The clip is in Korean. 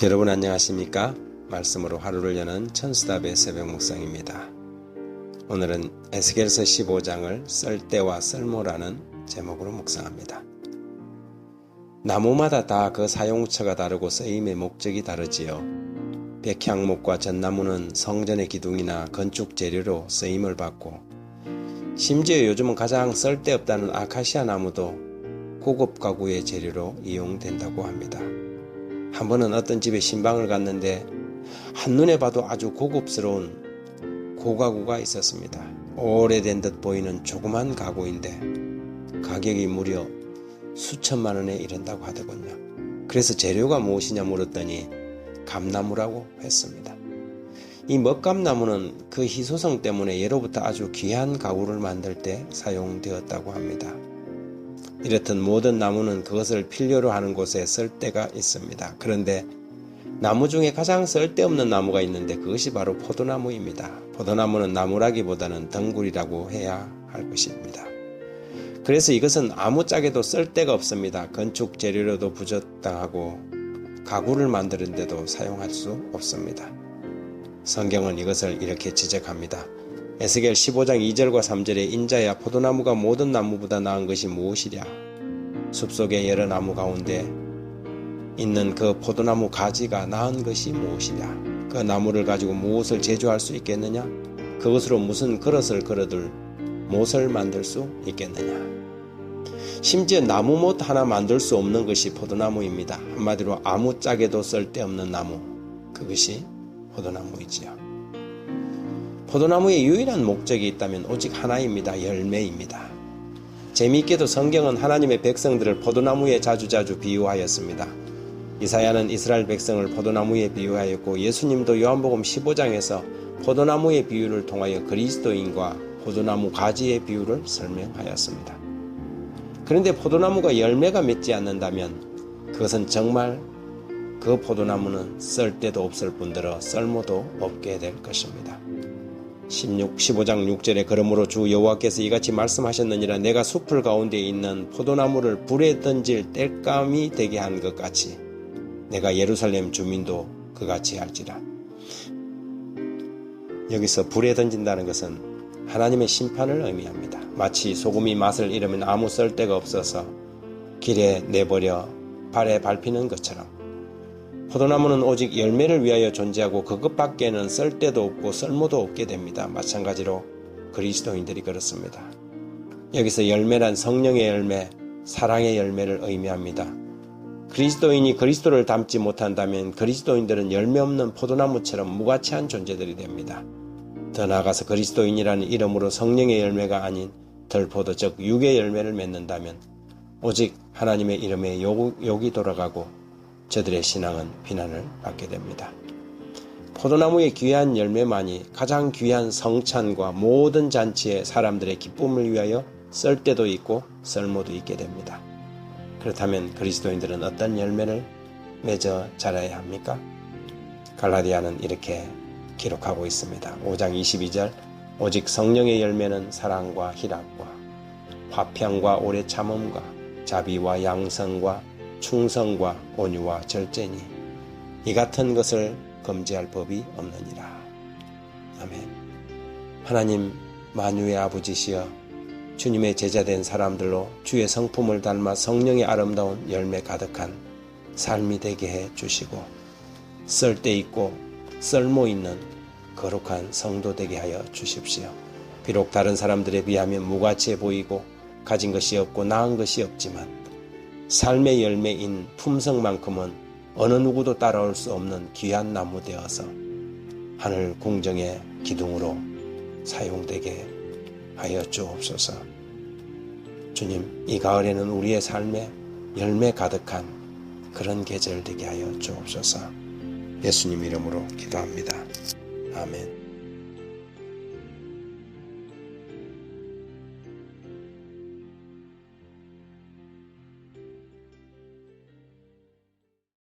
여러분 안녕하십니까? 말씀으로 하루를 여는 천수답의 새벽 묵상입니다. 오늘은 에스겔서 15장을 썰때와 썰모라는 제목으로 묵상합니다. 나무마다 다 그 사용처가 다르고 쓰임의 목적이 다르지요. 백향목과 전나무는 성전의 기둥이나 건축 재료로 쓰임을 받고, 심지어 요즘은 가장 쓸데없다는 아카시아 나무도 고급 가구의 재료로 이용된다고 합니다. 한 번은 어떤 집에 신방을 갔는데 한눈에 봐도 아주 고급스러운 고가구가 있었습니다. 오래된 듯 보이는 조그만 가구인데 가격이 무려 수천만 원에 이른다고 하더군요. 그래서 재료가 무엇이냐 물었더니 감나무라고 했습니다. 이 먹감나무는 그 희소성 때문에 예로부터 아주 귀한 가구를 만들 때 사용되었다고 합니다. 이렇듯 모든 나무는 그것을 필요로 하는 곳에 쓸데가 있습니다. 그런데 나무 중에 가장 쓸데없는 나무가 있는데 그것이 바로 포도나무입니다. 포도나무는 나무라기보다는 덩굴이라고 해야 할 것입니다. 그래서 이것은 아무짝에도 쓸데가 없습니다. 건축 재료로도 부적당하고 가구를 만드는데도 사용할 수 없습니다. 성경은 이것을 이렇게 지적합니다. 에스겔 15장 2절과 3절에 인자야 포도나무가 모든 나무보다 나은 것이 무엇이랴? 숲속의 여러 나무 가운데 있는 그 포도나무 가지가 나은 것이 무엇이냐? 그 나무를 가지고 무엇을 제조할 수 있겠느냐? 그것으로 무슨 그릇을 걸어둘 못을 만들 수 있겠느냐? 심지어 나무못 하나 만들 수 없는 것이 포도나무입니다. 한마디로 아무짝에도 쓸데없는 나무, 그것이 포도나무이지요. 포도나무의 유일한 목적이 있다면 오직 하나입니다. 열매입니다. 재미있게도 성경은 하나님의 백성들을 포도나무에 자주자주 비유하였습니다. 이사야는 이스라엘 백성을 포도나무에 비유하였고 예수님도 요한복음 15장에서 포도나무의 비유를 통하여 그리스도인과 포도나무 가지의 비유를 설명하였습니다. 그런데 포도나무가 열매가 맺지 않는다면 그것은 정말 그 포도나무는 쓸데도 없을 뿐더러 쓸모도 없게 될 것입니다. 15장 6절에 그러므로 주 여호와께서 이같이 말씀하셨느니라 내가 숲을 가운데 있는 포도나무를 불에 던질 땔감이 되게 한 것 같이 내가 예루살렘 주민도 그같이 할지라. 여기서 불에 던진다는 것은 하나님의 심판을 의미합니다. 마치 소금이 맛을 잃으면 아무 쓸데가 없어서 길에 내버려 발에 밟히는 것처럼 포도나무는 오직 열매를 위하여 존재하고 그것밖에는 쓸데도 없고 쓸모도 없게 됩니다. 마찬가지로 그리스도인들이 그렇습니다. 여기서 열매란 성령의 열매, 사랑의 열매를 의미합니다. 그리스도인이 그리스도를 닮지 못한다면 그리스도인들은 열매 없는 포도나무처럼 무가치한 존재들이 됩니다. 더 나아가서 그리스도인이라는 이름으로 성령의 열매가 아닌 덜포도 즉 육의 열매를 맺는다면 오직 하나님의 이름에 욕이 돌아가고 저들의 신앙은 비난을 받게 됩니다. 포도나무의 귀한 열매만이 가장 귀한 성찬과 모든 잔치에 사람들의 기쁨을 위하여 쓸데도 있고 쓸모도 있게 됩니다. 그렇다면 그리스도인들은 어떤 열매를 맺어 자라야 합니까? 갈라디아는 이렇게 기록하고 있습니다. 5장 22절 오직 성령의 열매는 사랑과 희락과 화평과 오래 참음과 자비와 양성과 충성과 온유와 절제니 이 같은 것을 금지할 법이 없느니라. 아멘. 하나님 만유의 아버지시여 주님의 제자된 사람들로 주의 성품을 닮아 성령의 아름다운 열매 가득한 삶이 되게 해 주시고 쓸데있고 쓸모있는 거룩한 성도 되게 하여 주십시오. 비록 다른 사람들에 비하면 무가치해 보이고 가진 것이 없고 나은 것이 없지만 삶의 열매인 품성만큼은 어느 누구도 따라올 수 없는 귀한 나무 되어서 하늘 궁정의 기둥으로 사용되게 하여 주옵소서. 주님, 이 가을에는 우리의 삶에 열매 가득한 그런 계절 되게 하여 주옵소서. 예수님 이름으로 기도합니다. 아멘.